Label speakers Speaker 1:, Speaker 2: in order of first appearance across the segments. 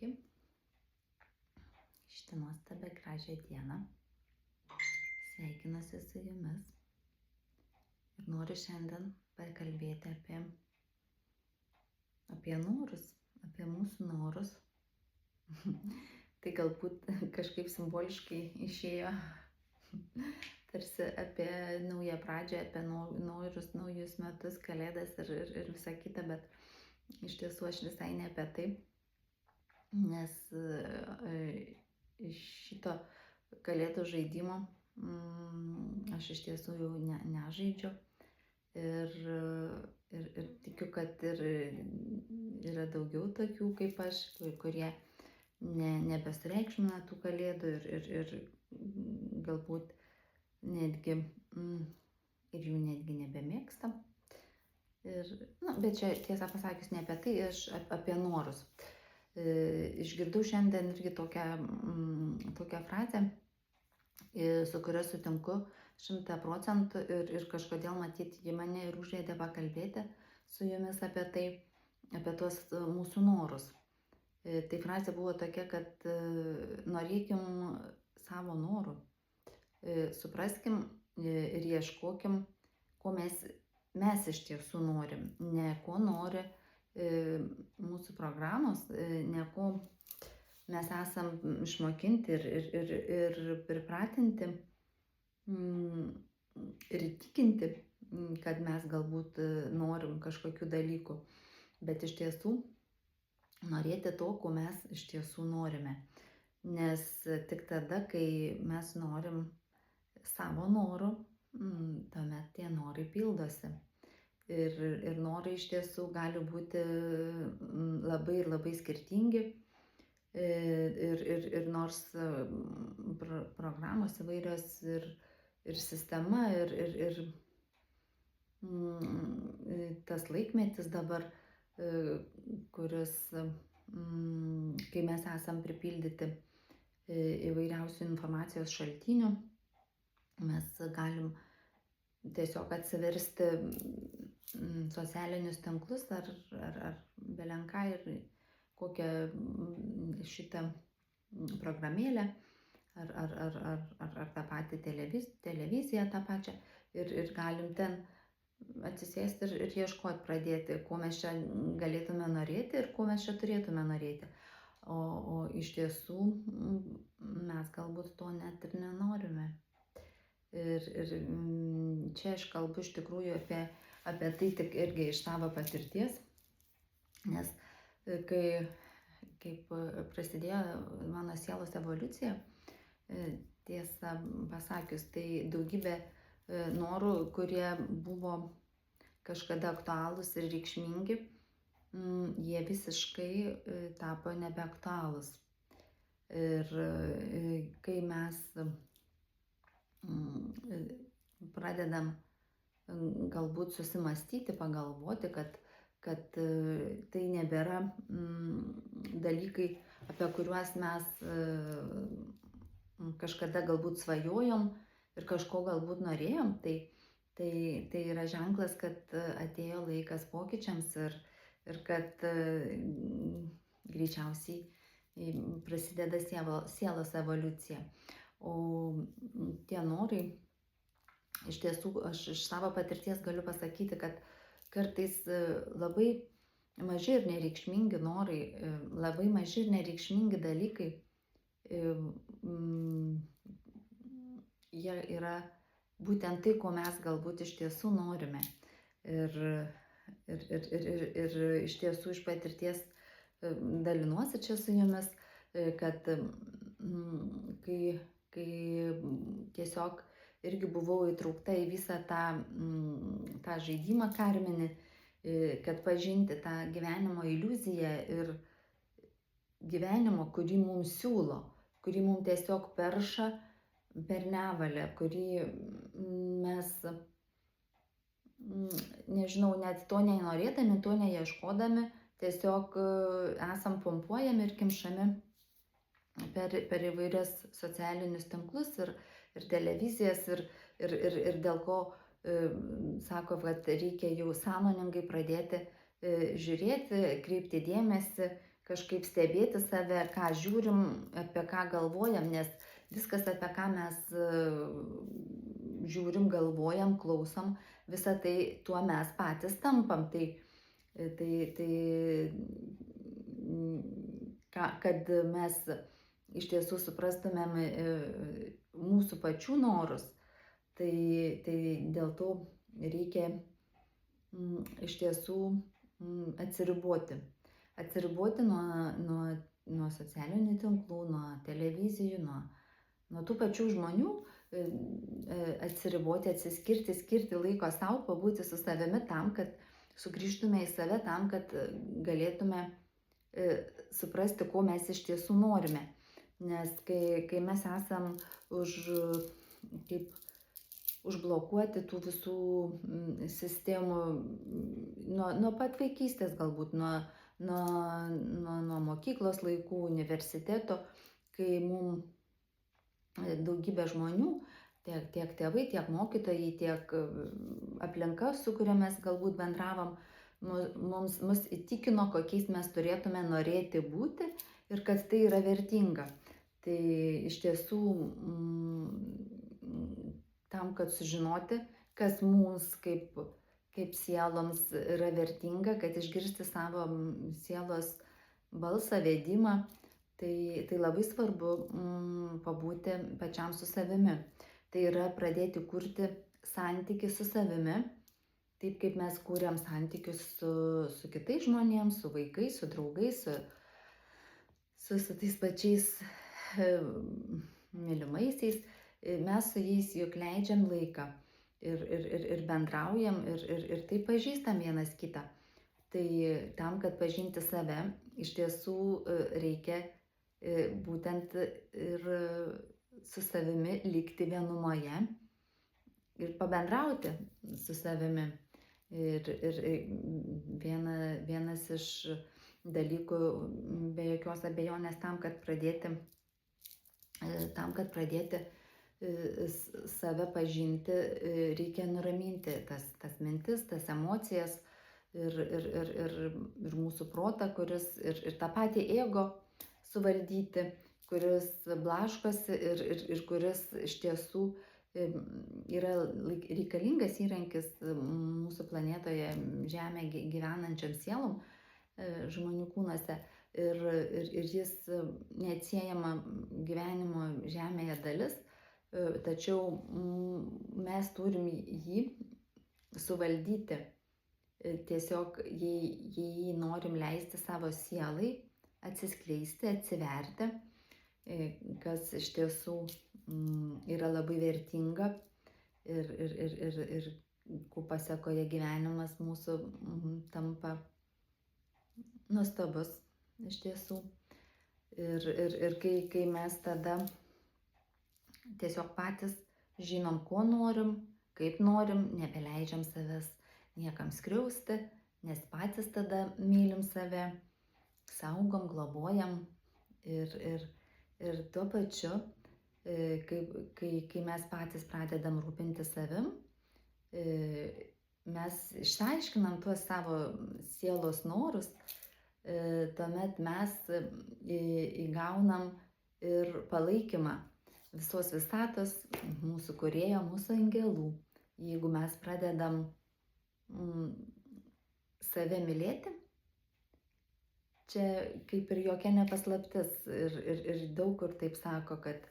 Speaker 1: Sveiki, šitą nuostabią gražią dieną. Sveikinuosi su jumis ir noriu šiandien pakalbėti apie norus, apie mūsų norus. Tai galbūt kažkaip simboliškai išėjo tarsi apie naują pradžią, apie norus, naujus metus, kalėdas ir visą kitą, bet iš tiesų aš visai ne apie tai, nes iš šito kalėdų žaidimo aš iš tiesų jau nežaidžiu ir tikiu, kad yra daugiau tokių kaip aš, kurie nebesureikšmina tų kalėdų ir galbūt netgi ir jų netgi nebemėgsta. Bet čia tiesą pasakius ne apie tai, aš apie norus. Išgirdau šiandien irgi tokią frazę, su kuria sutinku 100% ir kažkodėl matyti ji mane ir užėdė pakalbėti su jumis apie tai, apie tuos mūsų norus. Tai frazė buvo tokia, kad norėkim savo norų, supraskim ir ieškokim, ko mes iš tiesų norim, ne ko nori mūsų programos, ne ko mes esam išmokinti ir pripratinti ir įtikinti, kad mes galbūt norim kažkokių dalykų, bet iš tiesų norėti to, ko mes iš tiesų norime. Nes tik tada, kai mes norim savo norų, tuomet tie norai pildosi. Ir norai iš tiesų gali būti labai skirtingi. Ir nors programos įvairios ir sistema ir tas laikmetis dabar, kuris, kai mes esam pripildyti įvairiausių informacijos šaltinių, mes galim tiesiog atsiversti socialinius tinklus ar belenką ir kokią šitą programėlę ar tą patį televiziją tą pačią ir galim ten atsisėsti ir ieškoti pradėti, ko mes čia galėtume norėti ir ko mes čia turėtume norėti. O iš tiesų mes galbūt to net ir nenorime. Ir čia aš kalbu iš tikrųjų apie tai tik irgi iš savo patirties, nes kaip prasidėjo mano sielos evoliucija, tiesą pasakius, tai daugybė norų, kurie buvo kažkada aktualūs ir reikšmingi, jie visiškai tapo nebeaktualūs. Ir kai mes pradedam galbūt susimastyti, pagalvoti, kad tai nebėra dalykai, apie kuriuos mes kažkada galbūt svajojom ir kažko galbūt norėjom, tai yra ženklas, kad atėjo laikas pokyčiams ir kad greičiausiai prasideda sielos evoliucija. O tie norai, iš tiesų, aš iš savo patirties galiu pasakyti, kad kartais labai maži ir nereikšmingi norai, labai maži ir nereikšmingi dalykai, jie yra būtent tai, ko mes galbūt iš tiesų norime. Ir iš tiesų iš patirties dalinuosi čia su jumis, kad kai tiesiog irgi buvau įtraukta į visą tą žaidimą karminį, kad pažinti tą gyvenimo iliuziją ir gyvenimo, kurį mums siūlo, kurį mums tiesiog perša per nevalę, kurį mes, nežinau, net to nenorėdami, to neieškodami, tiesiog esam pompuojami ir kimšami per įvairias socialinius tinklus ir televizijas ir dėl ko sako, kad reikia jau sąmoningai pradėti žiūrėti, kreipti dėmesį kažkaip stebėti save, ką žiūrim, apie ką galvojam, nes viskas, apie ką mes žiūrim, galvojam, klausom, visą tai tuo mes patys tampam. Kad mes iš tiesų suprastumėm mūsų pačių norus, tai dėl to reikia iš tiesų atsiriboti. Atsiriboti nuo socialinių tinklų, nuo televizijų, nuo tų pačių žmonių, atsiriboti, atsiskirti, skirti laiko savo, pabūti su savimi tam, kad sugrįžtume į save, tam, kad galėtume suprasti, ko mes iš tiesų norime. Nes kai mes esam užblokuoti tų visų sistemų nuo pat vaikystės, galbūt nuo mokyklos laikų, universiteto, kai mums daugybė žmonių, tiek tėvai, tiek mokytojai, tiek aplinka, su kuria mes galbūt bendravom, mus įtikino, kokiais mes turėtume norėti būti ir kad tai yra vertinga. Tai iš tiesų tam, kad sužinoti, kas mums kaip sieloms yra vertinga, kad išgirsti savo sielos balsą, vedimą, tai labai svarbu pabūti pačiam su savimi. Tai yra pradėti kurti santykį su savimi, taip kaip mes kūrėm santykius su kitais žmonėms, su vaikais, su draugais, su tais pačiais mylimaisiais. Mes su jais juk leidžiam laiką ir bendraujam ir taip pažįstam vienas kitą. Tai tam, kad pažinti save, iš tiesų reikia būtent ir su savimi likti vienumoje ir pabendrauti su savimi. Ir vienas iš dalykų, be jokios abejonės, tam, kad pradėti save pažinti, reikia nuraminti tas mintis, tas emocijas ir mūsų protą, kuris ir tą patį ego suvaldyti, kuris blaškosi ir kuris iš tiesų yra reikalingas įrankis mūsų planetoje Žemėje gyvenančiam sielom, žmonių kūnuose. Ir jis neatsiejama gyvenimo Žemėje dalis, tačiau mes turim jį suvaldyti. Tiesiog, jei norim leisti savo sielai atsiskleisti, atsiverti, kas iš tiesų yra labai vertinga ir ko pasekoje gyvenimas mūsų tampa nuostabus iš tiesų. Ir kai mes tada tiesiog patys žinom, ko norim, kaip norim, nebeleidžiam savęs niekam skriausti, nes patys tada mylim save, saugom, globojam ir tuo pačiu, kai mes patys pradedam rūpinti savim, mes išsiaiškinam tuos savo sielos norus, tuomet mes įgaunam ir palaikymą visos visatos, mūsų kūrėjo, mūsų angelų. Jeigu mes pradedam save mylėti, čia kaip ir jokia nepaslaptis ir daug kur taip sako, kad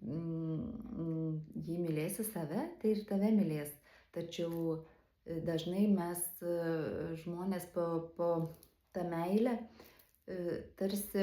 Speaker 1: jei mylėsi save, tai ir tave mylės. Tačiau dažnai mes žmonės po tą meilę tarsi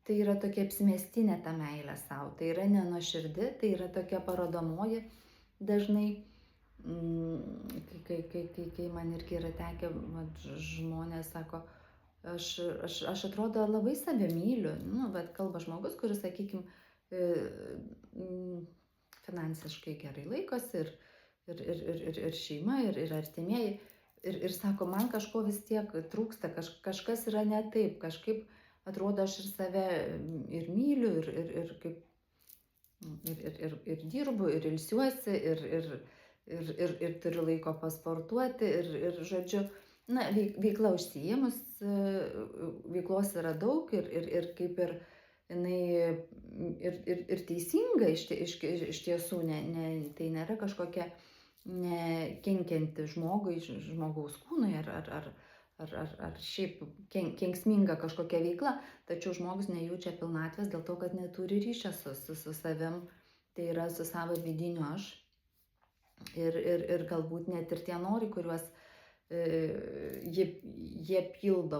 Speaker 1: tai yra tokia apsimestinė ta meilė savo, tai yra nenuoširdi, tai yra tokia parodomoji dažnai, kai man irgi yra tekę, žmonės sako, aš atrodo labai save myliu, bet kalba žmogus, kuris, sakykime, finansiškai gerai laikosi ir šeima, ir artimieji, ir sako, man kažko vis tiek trūksta, kažkas yra ne taip, kažkaip atrodo, aš ir save ir myliu, ir dirbu, ir ilsiuosi, ir turiu laiko pasportuoti, ir žodžiu, Na, veikla užsiėmus, veiklos yra daug ir kaip ir jinai ir teisinga iš tiesų, tai nėra kažkokia nekenkianti žmogui, žmogaus kūnui ar šiaip kenksminga kažkokia veikla, tačiau žmogus nejaučia pilnatvės dėl to, kad neturi ryšio su savim, tai yra su savo vidiniu aš. Ir galbūt net ir tie norai, kuriuos jie pildo,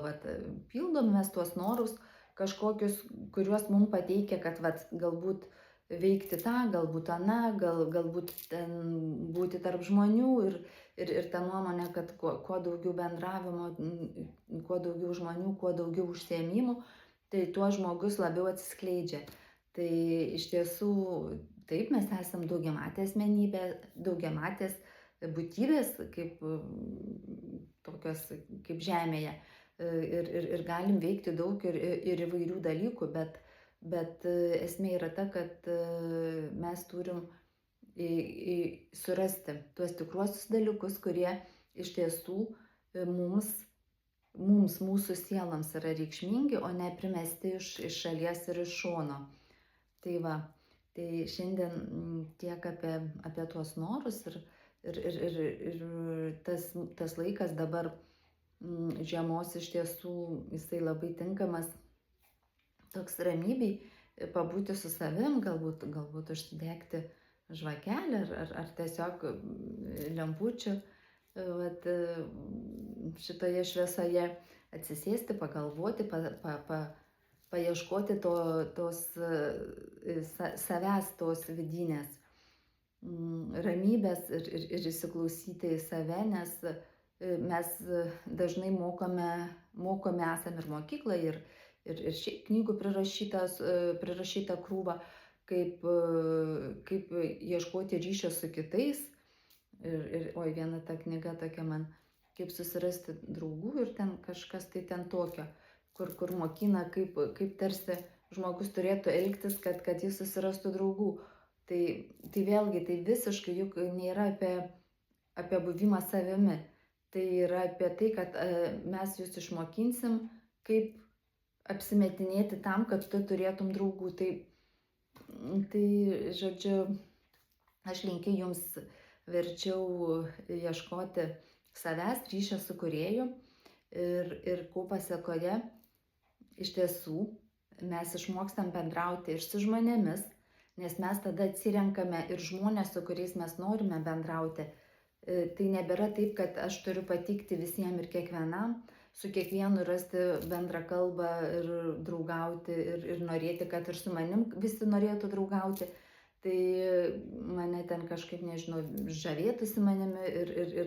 Speaker 1: pildom mes tuos norus kažkokius, kuriuos mums pateikia, kad galbūt veikti tą, galbūt aną, galbūt ten būti tarp žmonių ir ta nuomonė, kad kuo daugiau bendravimo, kuo daugiau žmonių, kuo daugiau užsiėmimų, tai tuo žmogus labiau atsiskleidžia. Tai iš tiesų taip, mes esam daugiamatė asmenybė, daugiamatės būtybės, kaip tokios kaip žemėje. Ir galim veikti daug ir įvairių dalykų, bet esmė yra ta, kad mes turim surasti tuos tikruosius dalykus, kurie iš tiesų mūsų sieloms yra reikšmingi, o ne primesti iš šalies ir iš šono. Tai va, tai šiandien tiek apie tuos norus ir tas laikas dabar žiemos iš tiesų jisai labai tinkamas toks ramybei, pabūti su savim, galbūt užsidegti žvakelę ar tiesiog lempučių šitoje šviesoje, atsisėsti, pagalvoti, paieškoti tos savęs, tos vidinės ramybės ir įsiklausyti į save, nes mes dažnai mokome esam ir mokykloje, ir šiaip knygų prirašyta krūva, kaip ieškoti ryšio su kitais. Oi, viena ta knyga tokia man, kaip susirasti draugų ir ten kažkas tai ten tokio, kur mokina, kaip tarsi žmogus turėtų elgtis, kad jis susirastų draugų. Tai vėlgi, tai visiškai juk nėra apie buvimą savimi. Tai yra apie tai, kad mes jūs išmokinsim, kaip apsimetinėti tam, kad tu turėtum draugų. Tai žodžiu, aš linkiu jums verčiau ieškoti savęs, ryšio su kūrėju ir ko pasekoje iš tiesų mes išmokstam bendrauti ir su žmonėmis, nes mes tada atsirenkame ir žmonės, su kuriais mes norime bendrauti. Tai nebėra taip, kad aš turiu patikti visiems ir kiekvienam, su kiekvienu rasti bendrą kalbą ir draugauti ir norėti, kad ir su manim visi norėtų draugauti. Tai mane ten kažkaip, nežinau, žavėtųsi manimi ir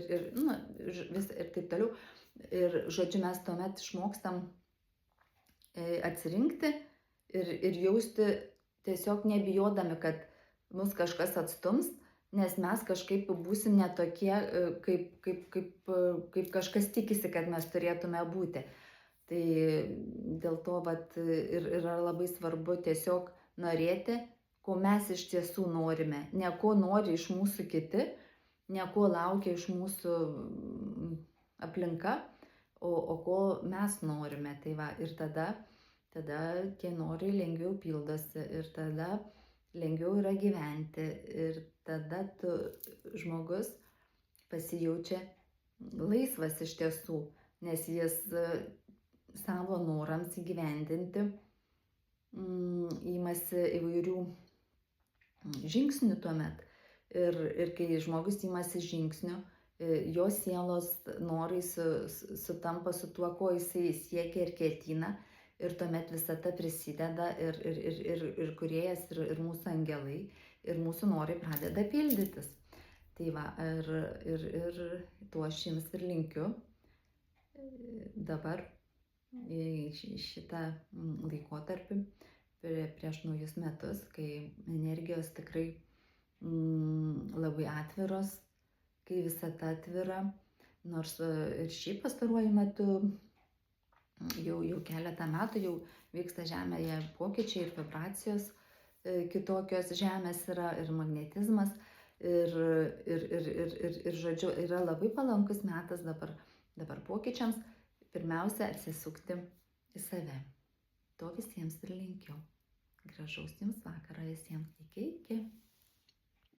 Speaker 1: taip toliau. Ir žodžiu, mes tuomet išmokstam atsirinkti ir jausti tiesiog nebijodami, kad mus kažkas atstums, nes mes kažkaip būsim netokie, kaip kažkas tikisi, kad mes turėtume būti. Tai dėl to ir yra labai svarbu tiesiog norėti, ko mes iš tiesų norime, ne ko nori iš mūsų kiti, ne ko laukia iš mūsų aplinka, o ko mes norime. Tai va, ir tada tie norai lengviau pildosi ir tada lengviau yra gyventi ir tada žmogus pasijaučia laisvas iš tiesų, nes jis savo norams įgyvendinti imasi įvairių žingsnių tuomet. Ir kai žmogus imasi žingsnių, jo sielos norai sutampa su tuo, ko jisai siekia ir ketina, ir tuomet visata prisideda ir kūrėjas, ir mūsų angelai, ir mūsų norai pradeda pildytis. Tai va, ir tuo aš jums ir linkiu dabar šitą laikotarpį prieš naujus metus, kai energijos tikrai labai atviros, kai visata atvira, nors ir šiaip pastaruoju metu jau keletą metų jau vyksta Žemėje pokyčiai ir vibracijos kitokios Žemės yra ir magnetizmas ir žodžiu, yra labai palankus metas dabar Dabar pokyčiams pirmiausia atsisukti į save. To visiems ir linkiu. Gražaus jums vakaro visiems.